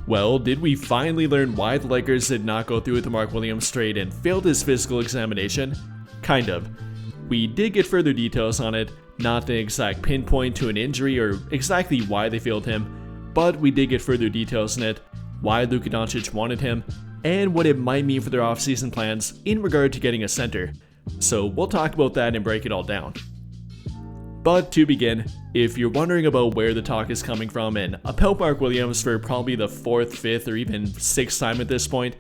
Well, did we finally learn why the Lakers did not go through with the Mark Williams trade and failed his physical examination? Kind of. We did get further details on it, not the exact pinpoint to an injury or exactly why they failed him, but we did get further details in it, why Luka Doncic wanted him, and what it might mean for their offseason plans in regard to getting a center. So we'll talk about that and break it all down. But to begin, if you're wondering about where the talk is coming from and about Mark Williams for probably the 4th, 5th, or even 6th time at this point,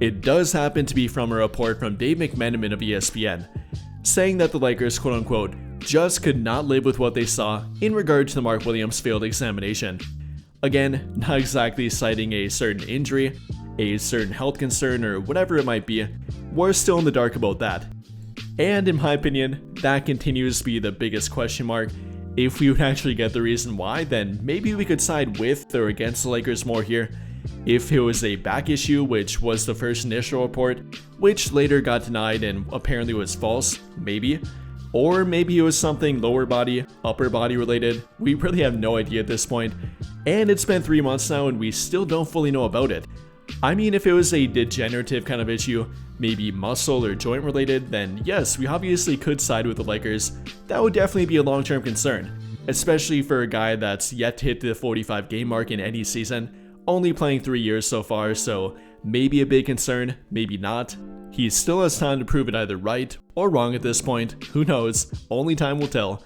it does happen to be from a report from Dave McMenamin of ESPN, saying that the Lakers, quote-unquote, just could not live with what they saw in regard to the Mark Williams failed examination. Again, not exactly citing a certain injury, a certain health concern, or whatever it might be. We're still in the dark about that. And in my opinion, that continues to be the biggest question mark. If we would actually get the reason why, then maybe we could side with or against the Lakers more here. If it was a back issue, which was the first initial report, which later got denied and apparently was false, maybe. Or maybe it was something lower body, upper body related. We really have no idea at this point. And it's been 3 months now and we still don't fully know about it. I mean, if it was a degenerative kind of issue, maybe muscle or joint related, then yes, we obviously could side with the Lakers. That would definitely be a long-term concern, especially for a guy that's yet to hit the 45 game mark in any season, only playing 3 years so far, so maybe a big concern, maybe not. He still has time to prove it either right or wrong at this point, who knows, only time will tell.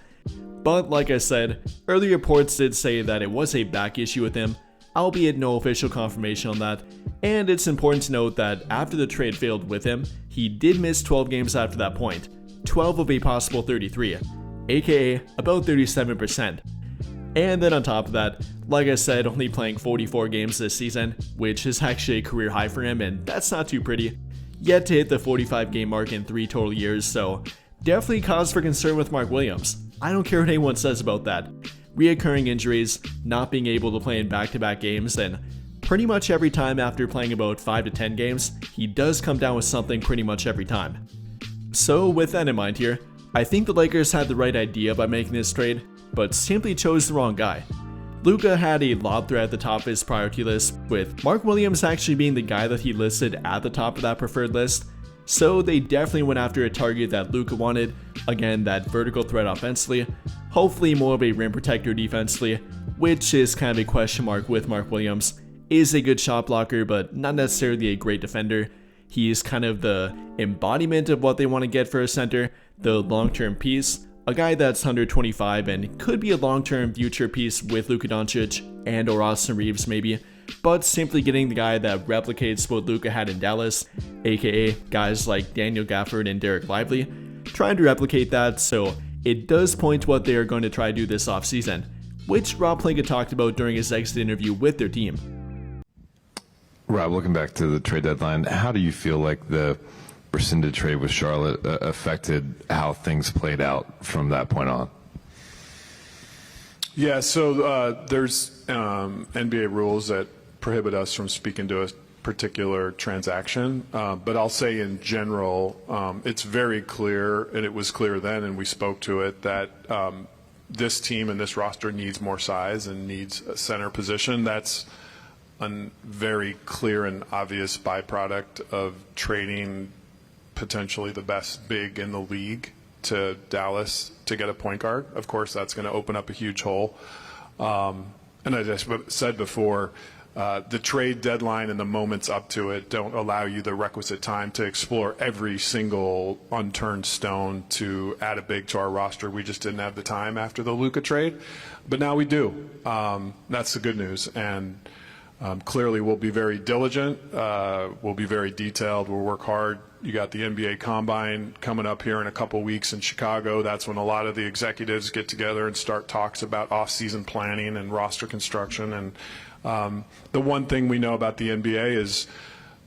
But like I said, early reports did say that it was a back issue with him, albeit no official confirmation on that, and it's important to note that after the trade failed with him, he did miss 12 games after that point, 12 of a possible 33, aka about 37%. And then on top of that, like I said, only playing 44 games this season, which is actually a career high for him, and that's not too pretty, yet to hit the 45 game mark in 3 total years, so definitely cause for concern with Mark Williams. I don't care what anyone says about that. Reoccurring injuries, not being able to play in back-to-back games, and pretty much every time after playing about 5 to 10 games, he does come down with something pretty much every time. So with that in mind here, I think the Lakers had the right idea by making this trade, but simply chose the wrong guy. Luka had a lob threat at the top of his priority list, with Mark Williams actually being the guy that he listed at the top of that preferred list, so they definitely went after a target that Luka wanted, again that vertical threat offensively, hopefully more of a rim protector defensively, which is kind of a question mark with Mark Williams. Is a good shot blocker, but not necessarily a great defender. He's kind of the embodiment of what they want to get for a center, the long-term piece, a guy that's 125 and could be a long-term future piece with Luka Doncic and or Austin Reeves maybe, but simply getting the guy that replicates what Luka had in Dallas, aka guys like Daniel Gafford and Derek Lively, trying to replicate that, so it does point to what they are going to try to do this offseason, which Rob Pelinka talked about during his exit interview with their team. Rob, looking back to the trade deadline, how do you feel like the rescinded trade with Charlotte affected how things played out from that point on? Yeah, so there's NBA rules that prohibit us from speaking to a particular transaction, but I'll say in general, it's very clear, and it was clear then, and we spoke to it, that this team and this roster needs more size and needs a center position. That's a very clear and obvious byproduct of trading potentially the best big in the league to Dallas to get a point guard. Of course, that's going to open up a huge hole. And as I said before, the trade deadline and the moments up to it don't allow you the requisite time to explore every single unturned stone to add a big to our roster. We just didn't have the time after the Luka trade, but now we do. That's the good news. And clearly we'll be very diligent. We'll be very detailed. We'll work hard. You got the NBA Combine coming up here in a couple weeks in Chicago. That's when a lot of the executives get together and start talks about off-season planning and roster construction. And the one thing we know about the NBA is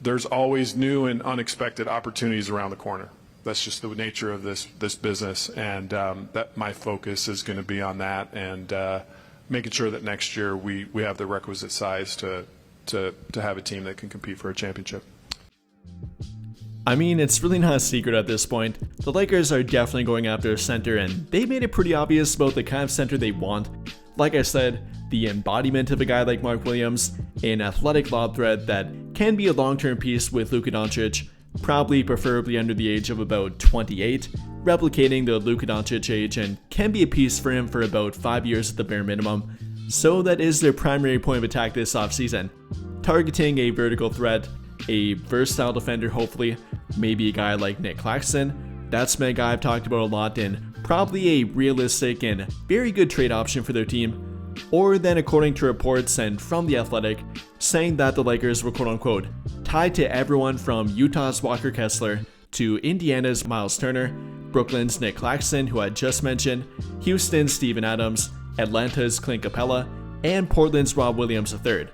there's always new and unexpected opportunities around the corner. That's just the nature of this business, and that my focus is going to be on that and making sure that next year we have the requisite size to have a team that can compete for a championship. I mean, it's really not a secret at this point. The Lakers are definitely going after a center, and they made it pretty obvious about the kind of center they want. Like I said, the embodiment of a guy like Mark Williams, an athletic lob threat that can be a long-term piece with Luka Doncic, probably preferably under the age of about 28, replicating the Luka Doncic age, and can be a piece for him for about 5 years at the bare minimum. So that is their primary point of attack this offseason. Targeting a vertical threat, a versatile defender hopefully, maybe a guy like Nick Claxton. That's been a guy I've talked about a lot, and probably a realistic and very good trade option for their team. Or then, according to reports and from The Athletic, saying that the Lakers were quote-unquote tied to everyone from Utah's Walker Kessler to Indiana's Miles Turner, Brooklyn's Nick Claxton, who I just mentioned, Houston's Steven Adams, Atlanta's Clint Capella, and Portland's Rob Williams III.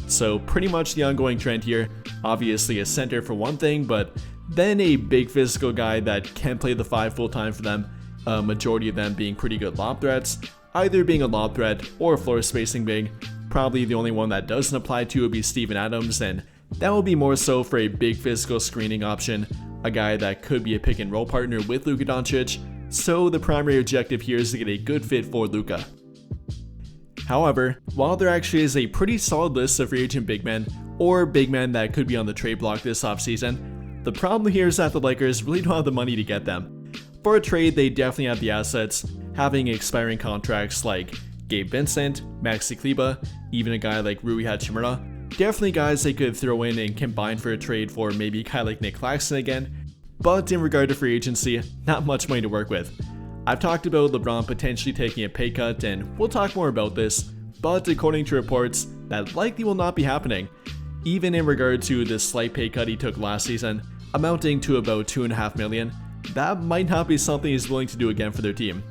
So pretty much the ongoing trend here, obviously a center for one thing, but then a big physical guy that can play the 5 full-time for them, a majority of them being pretty good lob threats, either being a lob threat or a floor spacing big. Probably the only one that doesn't apply to would be Steven Adams, and that would be more so for a big physical screening option, a guy that could be a pick and roll partner with Luka Doncic, so the primary objective here is to get a good fit for Luka. However, while there actually is a pretty solid list of free agent big men, or big men that could be on the trade block this offseason, the problem here is that the Lakers really don't have the money to get them. For a trade, they definitely have the assets, having expiring contracts like Gabe Vincent, Maxi Kleber, even a guy like Rui Hachimura. Definitely guys they could throw in and combine for a trade for maybe a guy like Nick Claxton again, but in regard to free agency, not much money to work with. I've talked about LeBron potentially taking a pay cut, and we'll talk more about this, but according to reports, that likely will not be happening. Even in regard to the slight pay cut he took last season, amounting to about $2.5 million, that might not be something he's willing to do again for their team.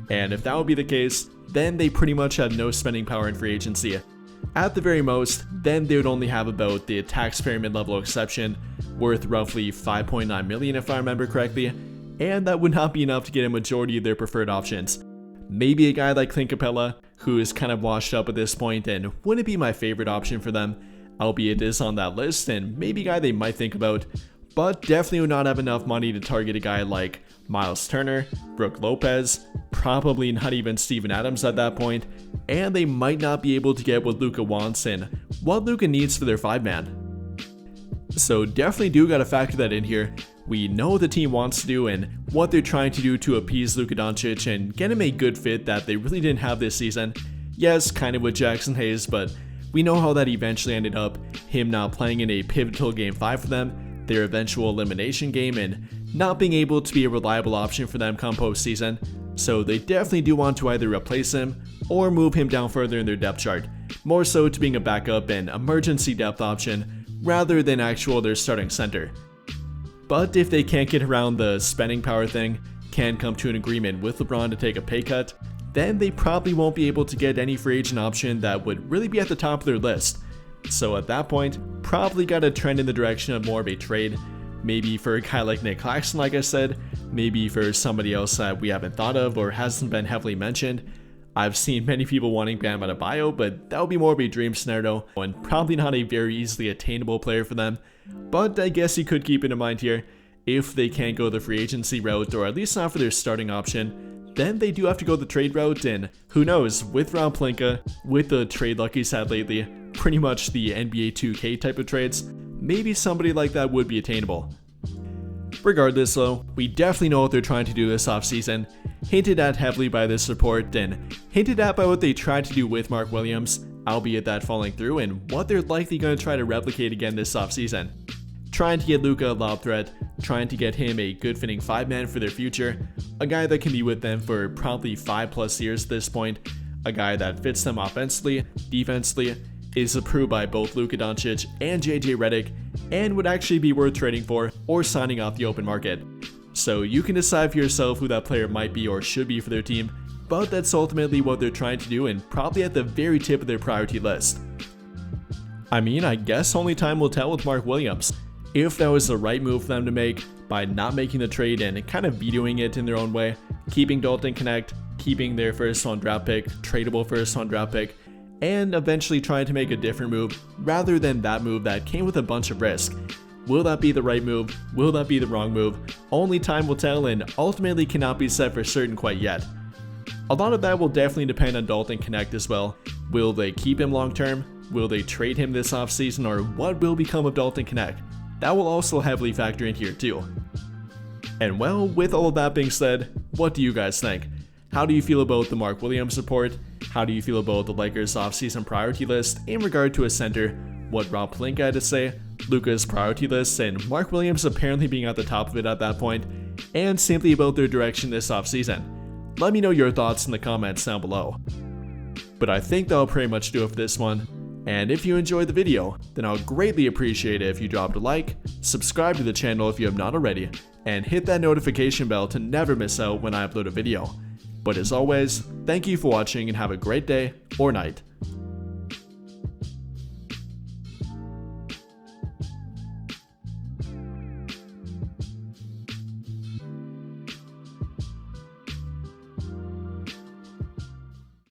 And if that would be the case, then they pretty much have no spending power in free agency. At the very most, then they would only have about the taxpayer mid-level exception, worth roughly $5.9 million if I remember correctly, and that would not be enough to get a majority of their preferred options. Maybe a guy like Clint Capella, who is kind of washed up at this point and wouldn't be my favorite option for them, albeit is on that list and maybe a guy they might think about, but definitely would not have enough money to target a guy like Miles Turner, Brook Lopez, probably not even Steven Adams at that point, and they might not be able to get what Luka wants and what Luka needs for their 5-man. So definitely do gotta factor that in here. We know what the team wants to do and what they're trying to do to appease Luka Doncic and get him a good fit that they really didn't have this season. Yes, kind of with Jackson Hayes, but we know how that eventually ended up, him not playing in a pivotal Game 5 for them, their eventual elimination game, and not being able to be a reliable option for them come postseason. So they definitely do want to either replace him or move him down further in their depth chart, more so to being a backup and emergency depth option rather than their starting center. But if they can't get around the spending power thing, can't come to an agreement with LeBron to take a pay cut, then they probably won't be able to get any free agent option that would really be at the top of their list. So at that point, probably gotta trend in the direction of more of a trade, maybe for a guy like Nick Claxton like I said, maybe for somebody else that we haven't thought of or hasn't been heavily mentioned. I've seen many people wanting Bam Adebayo, but that would be more of a dream scenario and probably not a very easily attainable player for them. But I guess you could keep it in mind here, if they can't go the free agency route or at least not for their starting option, then they do have to go the trade route, and who knows, with Rob Pelinka, with the trade luck he's had lately, pretty much the NBA 2K type of trades, maybe somebody like that would be attainable. Regardless though, we definitely know what they're trying to do this offseason, hinted at heavily by this report and hinted at by what they tried to do with Mark Williams, albeit that falling through, and what they're likely going to try to replicate again this offseason. Trying to get Luka a lob threat, trying to get him a good fitting 5-man for their future, a guy that can be with them for probably 5+ years at this point, a guy that fits them offensively, defensively, is approved by both Luka Doncic and JJ Redick, and would actually be worth trading for or signing off the open market. So you can decide for yourself who that player might be or should be for their team, but that's ultimately what they're trying to do and probably at the very tip of their priority list. I mean, I guess only time will tell with Mark Williams. If that was the right move for them to make by not making the trade and kind of vetoing it in their own way, keeping Dalton Connect, keeping their first-round draft pick, tradable first-round draft pick, and eventually trying to make a different move rather than that move that came with a bunch of risk. Will that be the right move? Will that be the wrong move? Only time will tell, and ultimately cannot be said for certain quite yet. A lot of that will definitely depend on Dalton Knecht as well. Will they keep him long term? Will they trade him this offseason, or what will become of Dalton Knecht? That will also heavily factor in here too. And well, with all of that being said, what do you guys think? How do you feel about the Mark Williams report? How do you feel about the Lakers offseason priority list in regard to a center? What Rob Pelinka had to say, Luka's priority list, and Mark Williams apparently being at the top of it at that point, and simply about their direction this offseason? Let me know your thoughts in the comments down below. But I think that'll pretty much do it for this one. And if you enjoyed the video, then I'll greatly appreciate it if you dropped a like, subscribe to the channel if you have not already, and hit that notification bell to never miss out when I upload a video. But as always, thank you for watching and have a great day or night.